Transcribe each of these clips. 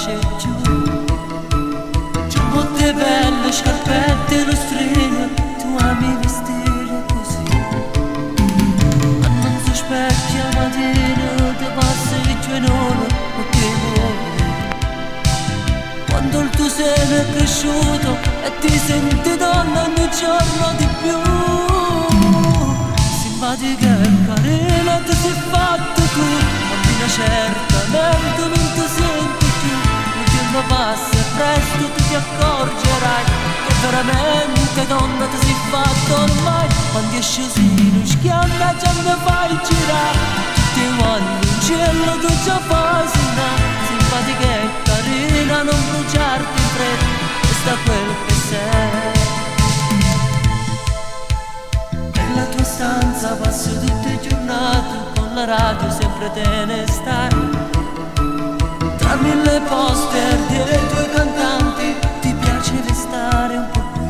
c'è giù. C'è molte belle scarpette lo strino, tu ami vestire così. Ma non si specchia al mattino, ti passa il giorno, ma che vuoi? Quando il tuo seno è cresciuto e ti senti donna ogni giorno di più. Simpatica e carina ti sei fatta tu, bambina certamente non ti senti più. Il tempo passa e presto tu ti accorgerai che veramente donna ti sei fatta ormai. Quando esci così non schianta già mi fai girare, tutti quanti in cielo tu già fai sonare. Simpatica e carina non bruciarti in fretta, resta quel che sei. Nella tua stanza passo tutte le giornate, con la radio sempre te ne stai. Tra mille poster dei tuoi cantanti ti piace restare un po' qui.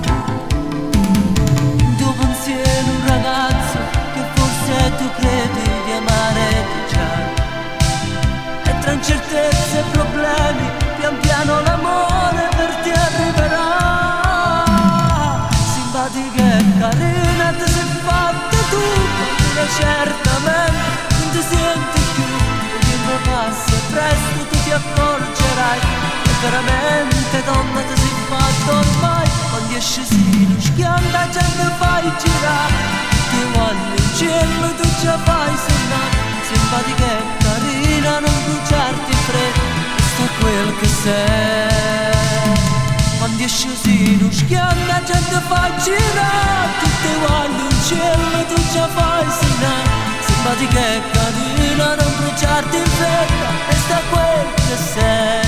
In tuo pensiero un ragazzo che forse tu credi di amare già. E tra incertezze e problemi pian piano l'amore per te arriverà. Simpatica e carina ti sei fatta tu, ma certamente non ti senti più. Il tempo passa e presto tu ti accorgerai che veramente donna ti sei fatta ormai. Quando esci sì non schianta già mi fai girare, tutti quanti in cielo tu già fai sonare. Simpatica e carina non bruciarti in fretta, resta quel che sei. Quando esci così non schianta già ti fai girare, tutti quanti in cielo tu già fai sonare. Simpatica e carina non bruciarti in fretta, resta quel che sei.